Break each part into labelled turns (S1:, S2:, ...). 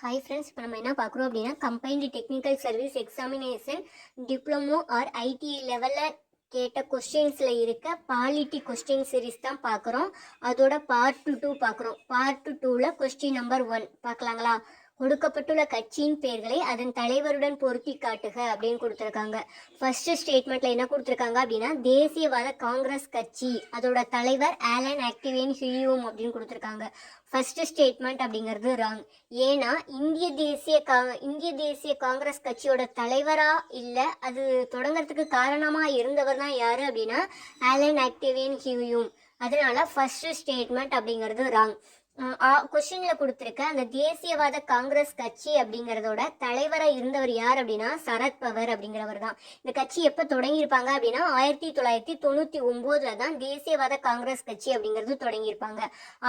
S1: Hi friends, இப்போ நம்ம என்ன பார்க்குறோம் அப்படின்னா combined technical service examination diploma R ITI லெவலில் கேட்ட கொஸ்டின்ஸில் இருக்க பாலிட்டி கொஸ்டின் சீரீஸ் தான் பார்க்குறோம். அதோட பார்ட் 2 பார்க்குறோம். பார்ட் 2ல் கொஸ்டின் நம்பர் 1 பார்க்கலாங்களா? கொடுக்கப்பட்டுள்ள கட்சியின் பெயர்களை அதன் தலைவருடன் பொருத்தி காட்டுக அப்படின்னு கொடுத்துருக்காங்க. ஃபர்ஸ்ட் ஸ்டேட்மெண்ட்ல என்ன கொடுத்துருக்காங்க அப்படின்னா தேசியவாத காங்கிரஸ் கட்சி, அதோட தலைவர் ஆலன் ஆக்டிவியன் ஹியூம் அப்படின்னு கொடுத்துருக்காங்க. ஃபர்ஸ்ட் ஸ்டேட்மெண்ட் அப்படிங்கிறது ராங். ஏன்னா இந்திய தேசிய காங்கிரஸ் கட்சியோட தலைவரா இல்லை அது தொடங்கிறதுக்கு காரணமாக இருந்தவர் தான் யாரு அப்படின்னா ஆலன் ஆக்டிவியன் ஹியூம். அதனால ஃபர்ஸ்ட் ஸ்டேட்மெண்ட் அப்படிங்கிறது ராங். கொஸ்டின்ல கொடுத்துருக்க அந்த தேசியவாத காங்கிரஸ் கட்சி அப்படிங்கிறதோட தலைவராக இருந்தவர் யார் அப்படின்னா சரத்பவர் அப்படிங்கிறவர் தான். இந்த கட்சி எப்போ தொடங்கியிருப்பாங்க அப்படின்னா 1999 தான் தேசியவாத காங்கிரஸ் கட்சி அப்படிங்கிறது தொடங்கியிருப்பாங்க.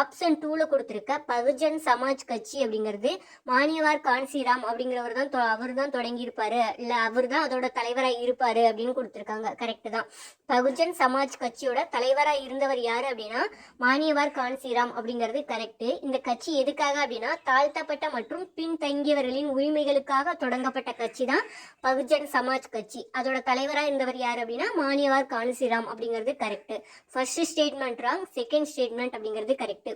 S1: ஆப்ஷன் 2ல கொடுத்துருக்க பகுஜன் சமாஜ் கட்சி அப்படிங்கிறது மானியவார் கான்சிராம் அப்படிங்கிறவர் தான் அவர் தான் தொடங்கியிருப்பாரு, இல்லை அவர் தான் அதோட தலைவராக இருப்பாரு அப்படின்னு கொடுத்துருக்காங்க. கரெக்டு தான். பகுஜன் சமாஜ் கட்சியோட தலைவராக இருந்தவர் யாரு அப்படின்னா மானியவார் கான்சிராம் அப்படிங்கிறது கரெக்ட். இந்த கட்சி எதுக்காக அப்படின்னா தாழ்த்தப்பட்ட மற்றும் பின்தங்கியவர்களின் உரிமைகளுக்காக தொடங்கப்பட்ட கட்சி தான் பகுஜன் சமாஜ் கட்சி. அதோட தலைவராக இருந்தவர் யார் அப்படின்னா மானியவார் கான்சிராம் அப்படிங்கிறது correct. First statement wrong, second statement அப்படிங்கிறது கரெக்ட்.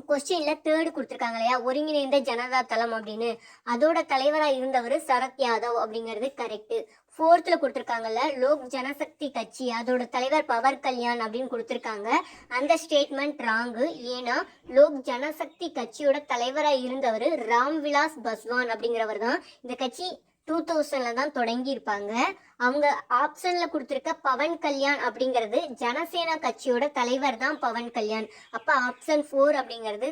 S1: கொஸ்டின்ல தேர்டு கொடுத்துருக்காங்க இல்லையா, ஒருங்கிணைந்த ஜனதா தளம் அப்படின்னு, அதோட தலைவராக இருந்தவர் சரத் யாதவ் அப்படிங்கிறது கரெக்ட். ஃபோர்த்தில் கொடுத்துருக்காங்கல்ல லோக் ஜனசக்தி கட்சி, அதோட தலைவர் பவர் கல்யாண் அப்படின்னு கொடுத்துருக்காங்க. அந்த ஸ்டேட்மெண்ட் ராங்கு. ஏன்னா லோக் ஜனசக்தி கட்சியோட தலைவராக இருந்தவர் ராம்விலாஸ் பஸ்வான் அப்படிங்கிறவர் தான். இந்த கட்சி 2000ல தான் தொடங்கியிருப்பாங்க. அவங்க ஆப்ஷன்ல கொடுத்துருக்க பவன் கல்யாண் அப்படிங்கிறது ஜனசேனா கட்சியோட தலைவர் தான் பவன் கல்யாண். அப்ப ஆப்ஷன் 4 அப்படிங்கிறது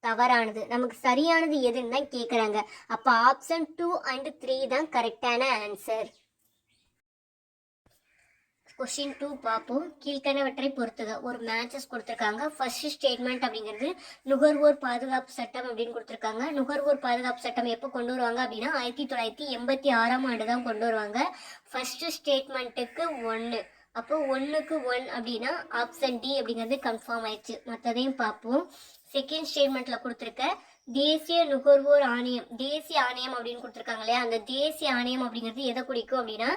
S1: தவறானது. நமக்கு சரியானது எதுன்னு தான் கேட்குறாங்க. அப்ப ஆப்ஷன் 2 and 3 தான் கரெக்டான ஆன்சர். கொஸ்டின் 2 பார்ப்போம். கீழ்கண்டவற்றை பொறுத்துக. ஒரு மேட்சஸ் கொடுத்துருக்காங்க. ஃபர்ஸ்ட் ஸ்டேட்மெண்ட் அப்படிங்கிறது நுகர்வோர் பாதுகாப்பு சட்டம் அப்படின்னு கொடுத்துருக்காங்க. நுகர்வோர் பாதுகாப்பு சட்டம் எப்போ கொண்டு வருவாங்க அப்படின்னா 1986 தான் கொண்டு வருவாங்க. ஃபர்ஸ்ட் ஸ்டேட்மெண்ட்டுக்கு 1, அப்போ 1க்கு 1 அப்படின்னா ஆப்ஷன் டி அப்படிங்கிறது கன்ஃபார்ம் ஆயிடுச்சு. மற்றதையும் பார்ப்போம். செகண்ட் ஸ்டேட்மெண்ட்ல கொடுத்துருக்க தேசிய நுகர்வோர் ஆணையம், தேசிய ஆணையம் அப்படின்னு கொடுத்துருக்காங்க இல்லையா, அந்த தேசிய ஆணையம் அப்படிங்கிறது எதை குறிக்கும் அப்படின்னா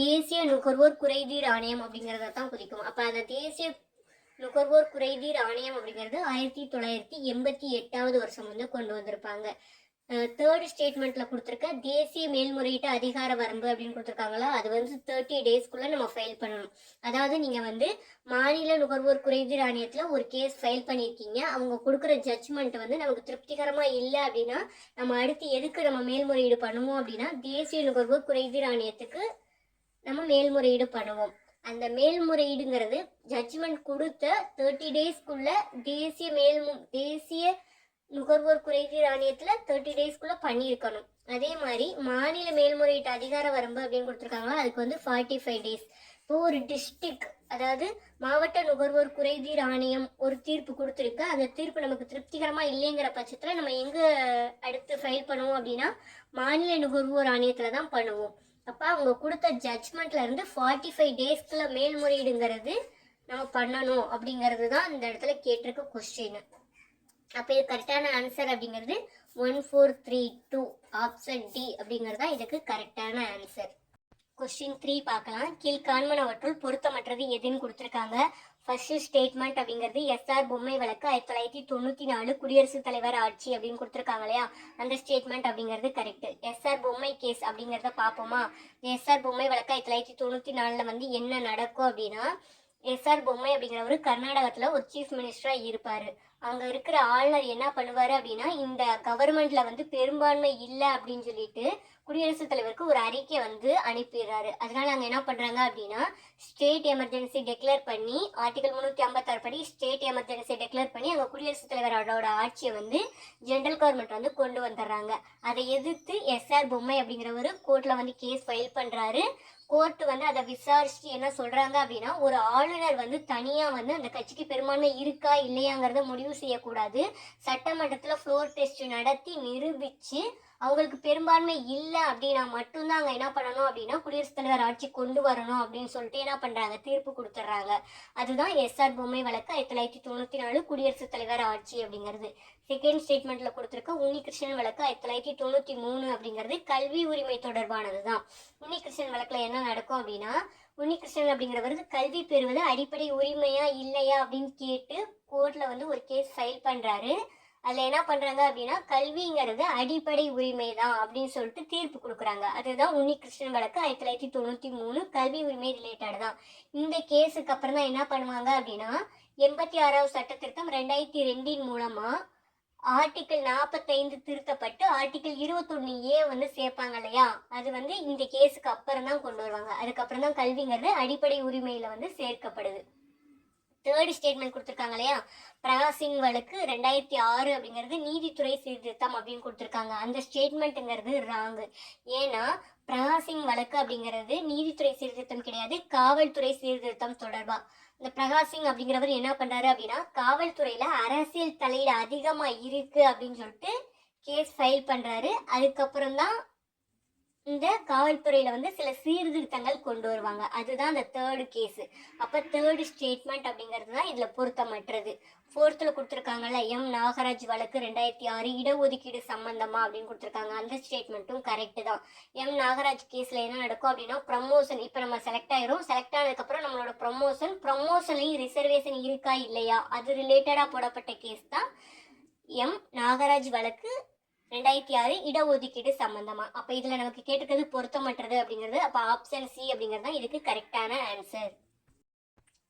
S1: தேசிய நுகர்வோர் குறைதீர் ஆணையம் அப்படிங்கிறத தான் குறிக்கும். அப்போ அந்த தேசிய நுகர்வோர் குறைதீர் ஆணையம் அப்படிங்கிறது 1988 வருஷம் வந்து கொண்டு வந்திருப்பாங்க. தேர்ட் ஸ்டேட்மெண்ட்ல கொடுத்துருக்க தேசிய மேல்முறையீட்டு அதிகார வரம்பு அப்படின்னு கொடுத்துருக்காங்களா, அது வந்து 30 டேஸ்க்குள்ள நம்ம ஃபைல் பண்ணணும். அதாவது நீங்க வந்து மாநில நுகர்வோர் குறைதீர் ஆணையத்துல ஒரு கேஸ் ஃபைல் பண்ணியிருக்கீங்க, அவங்க கொடுக்குற ஜட்ஜ்மெண்ட் வந்து நமக்கு திருப்திகரமா இல்லை அப்படின்னா நம்ம அடுத்து எதுக்கு நம்ம மேல்முறையீடு பண்ணுவோம் அப்படின்னா தேசிய நுகர்வோர் குறைதீர் ஆணையத்துக்கு நம்ம மேல்முறையீடு பண்ணுவோம். அந்த மேல்முறையீடுங்கிறது ஜட்ஜ்மெண்ட் கொடுத்த 30 டேஸ்க்குள்ள தேசிய நுகர்வோர் குறைதீர் ஆணையத்துல 30 டேஸ்க்குள்ள பண்ணியிருக்கணும். அதே மாதிரி மாநில மேல்முறையீட்டு அதிகார வரம்பு அப்படின்னு கொடுத்துருக்காங்களா, அதுக்கு வந்து 45 டேஸ். இப்போ ஒரு டிஸ்ட்ரிக்ட், அதாவது மாவட்ட நுகர்வோர் குறைதீர் ஆணையம் ஒரு தீர்ப்பு கொடுத்துருக்கு, அந்த தீர்ப்பு நமக்கு திருப்திகரமா இல்லைங்கிற பட்சத்துல நம்ம எங்க அடுத்து ஃபைல் பண்ணுவோம் அப்படின்னா மாநில நுகர்வோர் ஆணையத்துல தான் பண்ணுவோம். அப்ப அவங்க கொடுத்த ஜட்ஜ்மெண்ட்ல இருந்து 45 டேஸ்க்குள்ள மேல்முறையீடுங்கிறது நம்ம பண்ணணும் அப்படிங்கிறது தான் இந்த இடத்துல கேட்டிருக்க கொஸ்டின். அப்போ இது கரெக்டான ஆன்சர் அப்படிங்கிறது 1432 ஆப்ஷன் டி அப்படிங்கிறது தான் இதுக்கு கரெக்டான ஆன்சர். கொஸ்டின் 3 பார்க்கலாம். கீழ்காண்பனவற்றுள் பொருத்தமற்றது எதுன்னு கொடுத்துருக்காங்க. ஃபர்ஸ்ட் ஸ்டேட்மெண்ட் அப்படிங்கிறது எஸ்ஆர் பொம்மை வழக்கு 1994 குடியரசுத் தலைவர் ஆட்சி அப்படின்னு கொடுத்துருக்காங்க இல்லையா, அந்த ஸ்டேட்மெண்ட் அப்படிங்கிறது கரெக்ட். எஸ்ஆர் பொம்மை கேஸ் அப்படிங்கிறத பார்ப்போமா. எஸ்ஆர் பொம்மை வழக்கு 1994 வந்து என்ன நடக்கும் அப்படின்னா எஸ்ஆர் பொம்மை அப்படிங்கிறவர் கர்நாடகத்தில் ஒரு சீஃப் மினிஸ்டராக இருப்பார். அங்கே இருக்கிற ஆளுநர் என்ன பண்ணுவார் அப்படின்னா இந்த கவர்மெண்ட்ல வந்து பெரும்பான்மை இல்லை அப்படின்னு சொல்லிட்டு குடியரசுத் தலைவருக்கு ஒரு அறிக்கை வந்து அனுப்பிடுறாரு. அதனால அங்கே என்ன பண்ணுறாங்க அப்படின்னா ஸ்டேட் எமர்ஜென்சி டெக்ளேர் பண்ணி ஆர்டிகல் 356 படி ஸ்டேட் எமர்ஜென்சி டெக்ளேர் பண்ணி அங்கே குடியரசுத் தலைவரோட ஆட்சியை வந்து ஜென்ரல் கவர்மெண்ட் வந்து கொண்டு வந்துடுறாங்க. அதை எதிர்த்து எஸ்ஆர் பொம்மை அப்படிங்கிறவர் கோர்ட்டில் வந்து கேஸ் ஃபைல் பண்ணுறாரு. கோர்ட் வந்து அதை விசாரிச்சுட்டு என்ன சொல்றாங்க அப்படின்னா ஒரு ஆளுநர் வந்து தனியா வந்து அந்த கட்சிக்கு பெரும்பான்மை இருக்கா இல்லையாங்கிறத முடிவு செய்யக்கூடாது, சட்டமன்றத்துல ஃப்ளோர் டெஸ்ட் நடத்தி நிரூபிச்சு அவங்களுக்கு பெரும்பான்மை இல்லை அப்படின்னா மட்டும்தான் அங்கே என்ன பண்ணணும் அப்படின்னா குடியரசுத் தலைவர் ஆட்சி கொண்டு வரணும் அப்படின்னு சொல்லிட்டு என்ன பண்ணுறாங்க, தீர்ப்பு கொடுத்துட்றாங்க. அதுதான் எஸ்ஆர் பொம்மை வழக்கு 1994 குடியரசுத் தலைவர் ஆட்சி அப்படிங்கிறது. செகண்ட் ஸ்டேட்மெண்ட்ல கொடுத்துருக்க உன்னிகிருஷ்ணன் வழக்கு 1993 அப்படிங்கிறது கல்வி உரிமை தொடர்பானது தான். உன்னிகிருஷ்ணன் வழக்குல என்ன நடக்கும் அப்படின்னா, உன்னிகிருஷ்ணன் அப்படிங்கிறவருக்கு கல்வி பெறுவது அடிப்படை உரிமையா இல்லையா அப்படின்னு கேட்டு கோர்ட்ல வந்து ஒரு கேஸ் ஃபைல் பண்றாரு. அதுல என்ன பண்றாங்க அப்படின்னா, கல்விங்கிறது அடிப்படை உரிமை தான் அப்படின்னு சொல்லிட்டு தீர்ப்பு கொடுக்குறாங்க. அதுதான் உன்னிகிருஷ்ணன் வழக்கு 1993 கல்வி உரிமை ரிலேட்டட் தான். இந்த கேஸுக்கு அப்புறம் தான் என்ன பண்ணுவாங்க அப்படின்னா, 86வது சட்ட திருத்தம் 2002 மூலமா ஆர்டிகிள் 45 திருத்தப்பட்டு ஆர்டிகிள் 21A வந்து சேர்ப்பாங்க இல்லையா, அது வந்து இந்த கேஸுக்கு அப்புறம் தான் கொண்டு வருவாங்க. அதுக்கப்புறம் தான் கல்விங்கிறது அடிப்படை உரிமையில வந்து சேர்க்கப்படுது. தேர்ட் ஸ்டேட்மெண்ட் கொடுத்துருக்காங்க இல்லையா, பிரகாஷ் சிங் வழக்கு 2006 அப்படிங்கிறது நீதித்துறை சீர்திருத்தம் அப்படின்னு கொடுத்துருக்காங்க. அந்த ஸ்டேட்மெண்ட்டுங்கிறது ராங்கு. ஏன்னா பிரகாஷ் சிங் வழக்கு அப்படிங்கிறது நீதித்துறை சீர்திருத்தம் கிடையாது, காவல்துறை சீர்திருத்தம் தொடர்பா. இந்த பிரகாஷ் சிங் அப்படிங்கிறவர் என்ன பண்றாரு அப்படின்னா, காவல்துறையில அரசியல் தலையீடு அதிகமா இருக்கு அப்படின்னு சொல்லிட்டு கேஸ் ஃபைல் பண்றாரு. அதுக்கப்புறம் தான் இந்த காவல்துறையில வந்து சில சீர்திருத்தங்கள் கொண்டு வருவாங்க. அதுதான் அந்த தேர்டு கேஸ். அப்ப தேர்டு ஸ்டேட்மெண்ட் அப்படிங்கிறது தான் இதுல பொருத்தமற்றது. ஃபோர்த்தில் கொடுத்துருக்காங்கல்ல, நாகராஜ் வழக்கு 2006 இடஒதுக்கீடு சம்பந்தமா அப்படின்னு கொடுத்துருக்காங்க. அந்த ஸ்டேட்மெண்ட்டும் கரெக்டு தான். நாகராஜ் கேஸ்ல என்ன நடக்கும் அப்படின்னா, ப்ரமோஷன் இப்போ நம்ம செலக்ட் ஆயிரும். செலக்ட் ஆனதுக்கப்புறம் நம்மளோட ப்ரமோஷன்லையும் ரிசர்வேஷன் இருக்கா இல்லையா, அது ரிலேட்டடாக போடப்பட்ட கேஸ் தான் நாகராஜ் வழக்கு 2006 இடஒதுக்கீடு சம்பந்தமா. அப்ப இதுல நமக்கு கேட்டுக்கிறது பொருத்தமற்றது அப்படிங்கிறது. அப்ப ஆப்ஷன் சி அப்படிங்கிறது தான் இதுக்கு கரெக்டான ஆன்சர்.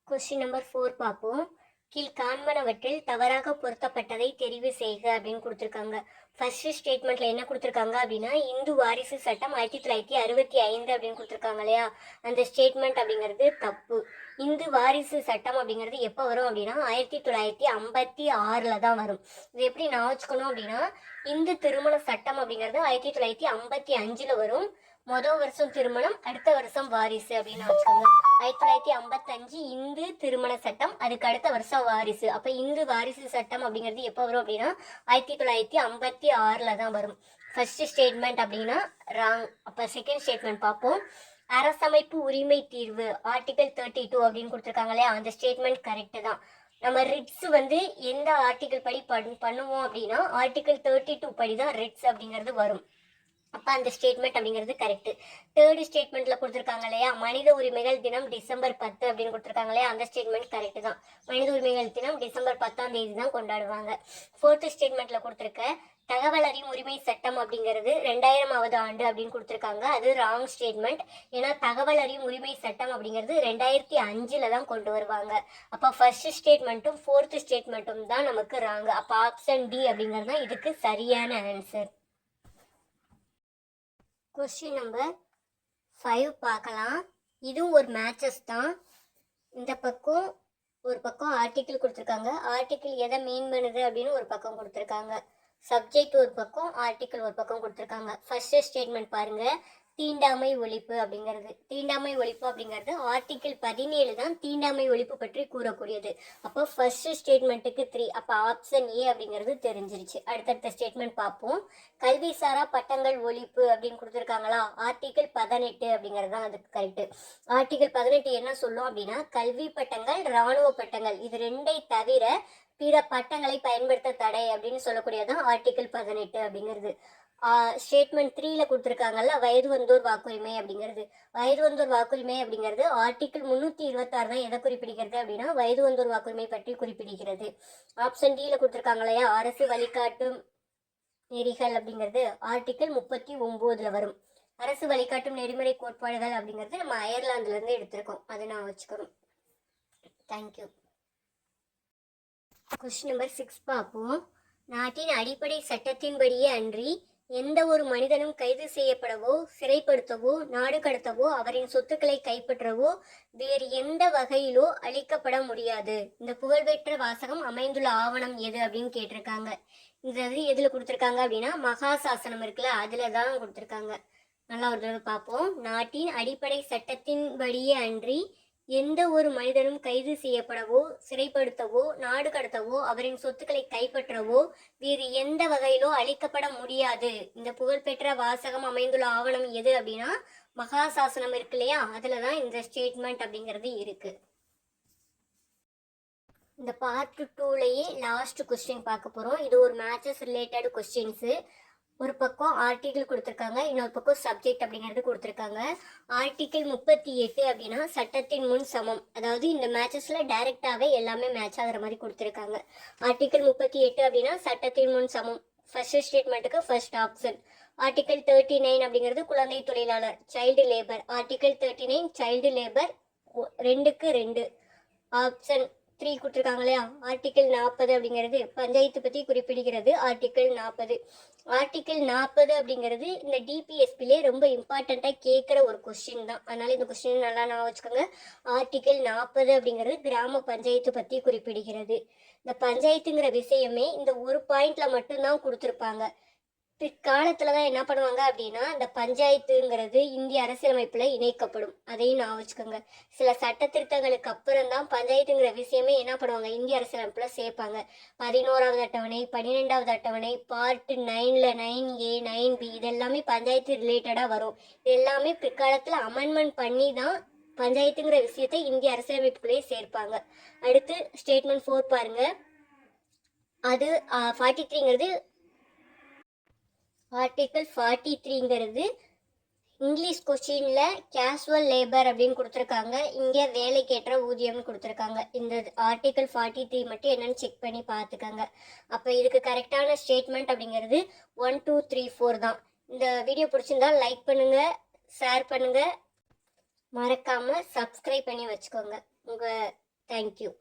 S1: கொஸ்டின் நம்பர் 4 பார்ப்போம். கீழ்காண்பனவற்றில் தவறாக பொருத்தப்பட்டதை தெரிவு செய்க அப்படின்னு கொடுத்துருக்காங்க. ஃபர்ஸ்ட் ஸ்டேட்மெண்ட்ல என்ன கொடுத்துருக்காங்க அப்படின்னா, இந்து வாரிசு சட்டம் 1965 அப்படின்னு கொடுத்துருக்காங்க இல்லையா, அந்த ஸ்டேட்மெண்ட் அப்படிங்கிறது தப்பு. இந்து வாரிசு சட்டம் அப்படிங்கிறது எப்போ வரும் அப்படின்னா 1956 தான் வரும். இது எப்படி நான் வச்சுக்கணும் அப்படின்னா, இந்து திருமண சட்டம் அப்படிங்கிறது 1955 வரும். மொதல் வருஷம் திருமணம், அடுத்த வருஷம் வாரிசு அப்படின்னு வச்சுக்கோங்க. 1955 இந்து திருமண சட்டம், அதுக்கு அடுத்த வருஷம் வாரிசு. அப்ப இந்து வாரிசு சட்டம் அப்படிங்கிறது எப்போ வரும் அப்படின்னா 1956 தான் வரும். ஃபர்ஸ்ட் ஸ்டேட்மெண்ட் அப்படின்னா ராங். அப்ப செகண்ட் ஸ்டேட்மெண்ட் பார்ப்போம். அரசமைப்பு உரிமை தீர்வு ஆர்டிகல் 32 அப்படின்னு கொடுத்துருக்காங்க இல்லையா, அந்த ஸ்டேட்மெண்ட் கரெக்டு தான். நம்ம ரிட்ஸ் வந்து எந்த ஆர்டிகல் படி பண்ணுவோம் அப்படின்னா ஆர்டிகல் 32 படி தான் ரிட்ஸ் அப்படிங்கிறது வரும். அப்போ அந்த ஸ்டேட்மெண்ட் அப்படிங்கிறது கரெக்ட். தேர்டு ஸ்டேட்மெண்ட்ல கொடுத்துருக்காங்க இல்லையா, மனித உரிமைகள் தினம் டிசம்பர் 10 அப்படின்னு கொடுத்துருக்காங்க இல்லையா, அந்த ஸ்டேட்மெண்ட் கரெக்ட் தான். மனித உரிமைகள் தினம் டிசம்பர் 10ஆம் தேதி தான் கொண்டாடுவாங்க. ஃபோர்த்து ஸ்டேட்மெண்ட்ல கொடுத்துருக்க தகவல் அறியும் உரிமை சட்டம் அப்படிங்கிறது 2000வது ஆண்டு அப்படின்னு கொடுத்துருக்காங்க. அது ராங் ஸ்டேட்மெண்ட். ஏன்னா தகவல் அறியும் உரிமை சட்டம் அப்படிங்கிறது 2005 தான் கொண்டு வருவாங்க. அப்போ ஃபர்ஸ்ட் ஸ்டேட்மெண்ட்டும் ஃபோர்த்து ஸ்டேட்மெண்ட்டும் தான் நமக்கு ராங். அப்போ ஆப்ஷன் டி அப்படிங்கிறது தான் இதுக்கு சரியான ஆன்சர். கொஸ்டின் நம்பர் 5 பார்க்கலாம். இதுவும் ஒரு மேட்சஸ் தான். இந்த பக்கம் ஒரு பக்கம் ஆர்டிக்கிள் கொடுத்துருக்காங்க. ஆர்டிக்கிள் எதை மீன் பண்ணுது அப்படின்னு ஒரு பக்கம் கொடுத்துருக்காங்க. சப்ஜெக்ட் ஒரு பக்கம், ஆர்டிக்கிள் ஒரு பக்கம் கொடுத்துருக்காங்க. ஃபர்ஸ்ட் ஸ்டேட்மெண்ட் பாருங்க, தீண்டாமை ஒழிப்பு அப்படிங்கிறது. தீண்டாமை ஒழிப்பு அப்படிங்கிறது ஆர்டிக்கிள் 17 தான் தீண்டாமை ஒழிப்பு பற்றி கூறக்கூடியது. அப்போ ஃபர்ஸ்ட் ஸ்டேட்மெண்ட்டுக்கு 3. அப்போ ஆப்ஷன் ஏ அப்படிங்கிறது தெரிஞ்சிருச்சு. அடுத்தடுத்த ஸ்டேட்மெண்ட் பார்ப்போம். கல்வி சாரா பட்டங்கள் ஒழிப்பு அப்படின்னு கொடுத்துருக்காங்களா, ஆர்டிக்கிள் 18 அப்படிங்கிறது தான் அதுக்கு கரெக்டு. ஆர்டிக்கிள் 18 என்ன சொல்லும் அப்படின்னா, கல்வி பட்டங்கள், இராணுவ பட்டங்கள் இது ரெண்டை தவிர பிற பட்டங்களை பயன்படுத்த தடை அப்படின்னு சொல்லக்கூடியதான் ஆர்டிக்கிள் 18 அப்படிங்கிறது. ஸ்டேட்மெண்ட் 3ல கொடுத்துருக்காங்கல்ல, வயது வந்தோர் வாக்குரிமை அப்படிங்கிறது. வயது வந்தோர் வாக்குரிமை அப்படிங்கிறது ஆர்டிக்கிள் 326 தான் எதை குறிப்பிடுகிறது அப்படின்னா வயது வந்தோர் வாக்குரிமை பற்றி குறிப்பிடுகிறது. ஆப்ஷன் டில கொடுத்துருக்காங்க இல்லையா, அரசு வழிகாட்டும் நெறிகள் அப்படிங்கிறது ஆர்டிக்கிள் 39ல வரும். அரசு வழிகாட்டும் நெறிமுறை கோட்பாடுகள் அப்படிங்கிறது நம்ம அயர்லாந்துல இருந்து எடுத்திருக்கோம், அதை நான் வச்சுக்கணும். தேங்க்யூ. கொஸ்டின் நம்பர் 6 பார்ப்போம். நாட்டின் அடிப்படை சட்டத்தின்படியே அன்றி எந்த ஒரு மனிதனும் கைது செய்யப்படவோ, சிறைப்படுத்தவோ, நாடு கடத்தவோ, அவரின் சொத்துக்களை கைப்பற்றவோ வேறு எந்த வகையிலோ அளிக்கப்பட முடியாது. இந்த புகழ்பெற்ற வாசகம் அமைந்துள்ள ஆவணம் எது அப்படின்னு கேட்டிருக்காங்க. இந்த எதுல கொடுத்துருக்காங்க அப்படின்னா மகா சாசனம் இருக்குல்ல, அதுல தான் கொடுத்துருக்காங்க. நல்லா ஒரு தடவை பார்ப்போம். நாட்டின் அடிப்படை சட்டத்தின்படியே அன்றி எந்த ஒரு மனிதனும் கைது செய்யப்படவோ சிறைப்படுத்தவோ நாடு கடத்தவோ அவரின் சொத்துக்களை கைப்பற்றவோ வேறு எந்த வகையிலோ அளிக்கப்பட முடியாது. இந்த புகழ்பெற்ற வாசகம் அமைந்துள்ள ஆவணம் எது அப்படின்னா மகாசாசனம் இருக்கு இல்லையா, அதுலதான் இந்த ஸ்டேட்மெண்ட் அப்படிங்கிறது இருக்கு. இந்த பார்ட் 2லயே லாஸ்ட் கொஸ்டின் பார்க்க போறோம். இது ஒரு மேட்சஸ் ரிலேட்டட் கொஸ்டின்ஸு. ஒரு பக்கம் ஆர்டிகிள் கொடுத்துருக்காங்க, இன்னொரு பக்கம் சப்ஜெக்ட் அப்படிங்கிறது கொடுத்துருக்காங்க. ஆர்டிகிள் 38 அப்படின்னா சட்டத்தின் முன் சமம். அதாவது இந்த மேட்சஸ்ல டைரக்டாவே எல்லாமே மேட்ச் ஆகிற மாதிரி கொடுத்துருக்காங்க. ஆர்டிகிள் 38 அப்படின்னா சட்டத்தின் முன் சமம். ஃபர்ஸ்ட் ஸ்டேட்மெண்ட்டுக்கு ஃபர்ஸ்ட் ஆப்ஷன். ஆர்டிகிள் 39 அப்படிங்கிறது குழந்தை தொழிலாளர், child labour. Article 39 child labour 2க்கு 2. ஆப்ஷன் 3 கொடுத்துருக்காங்க இல்லையா. ஆர்டிகிள் 40 அப்படிங்கிறது பஞ்சாயத்து பற்றி குறிப்பிடுகிறது. ஆர்டிகிள் 40. ஆர்டிகிள் 40 அப்படிங்கிறது இந்த டிபிஎஸ்பிலே ரொம்ப இம்பார்ட்டண்ட்டாக கேட்குற ஒரு கொஸ்டின் தான். அதனால இந்த கொஸ்டின் நல்லா நான் வச்சுக்கோங்க. ஆர்டிகிள் 40 அப்படிங்கிறது கிராம பஞ்சாயத்து பற்றி குறிப்பிடுகிறது. இந்த பஞ்சாயத்துங்கிற விஷயமே இந்த ஒரு பாயிண்ட்ல மட்டும்தான் கொடுத்துருப்பாங்க. பிற்காலத்துல தான் என்ன பண்ணுவாங்க அப்படின்னா இந்த பஞ்சாயத்துங்கிறது இந்திய அரசியலமைப்புல இணைக்கப்படும். அதையும் நான் வச்சுக்கோங்க. சில சட்ட திருத்தங்களுக்கு அப்புறம் தான் பஞ்சாயத்துங்கிற விஷயமே என்ன பண்ணுவாங்க இந்திய அரசியலமைப்புல சேர்ப்பாங்க. 11வது அட்டவணை, 12வது அட்டவணை, பார்ட் 9ல 9A 9B இதெல்லாமே பஞ்சாயத்து ரிலேட்டடா வரும். இது எல்லாமே பிற்காலத்துல அமெண்ட்மெண்ட் பண்ணி தான் பஞ்சாயத்துங்கிற விஷயத்தை இந்திய அரசியலமைப்புக்குள்ளேயே சேர்ப்பாங்க. அடுத்து ஸ்டேட்மெண்ட் 4 பாருங்க. அது 43ங்கிறது ஆர்டிகிள் 43ங்கிறது இங்கிலீஷ் கொஸ்டினில் கேஷுவல் லேபர் அப்படின்னு கொடுத்துருக்காங்க. இங்கே வேலைக்கேற்ற ஊதியம்னு கொடுத்துருக்காங்க. இந்த ஆர்டிகிள் 43 மட்டும் என்னன்னு செக் பண்ணி பார்த்துக்கோங்க. அப்போ இதுக்கு கரெக்டான ஸ்டேட்மெண்ட் அப்படிங்கிறது 1 2 3 4 தான். இந்த வீடியோ பிடிச்சிருந்தா லைக் பண்ணுங்கள், ஷேர் பண்ணுங்கள், மறக்காமல் சப்ஸ்கிரைப் பண்ணி வச்சுக்கோங்க. தேங்க்யூ.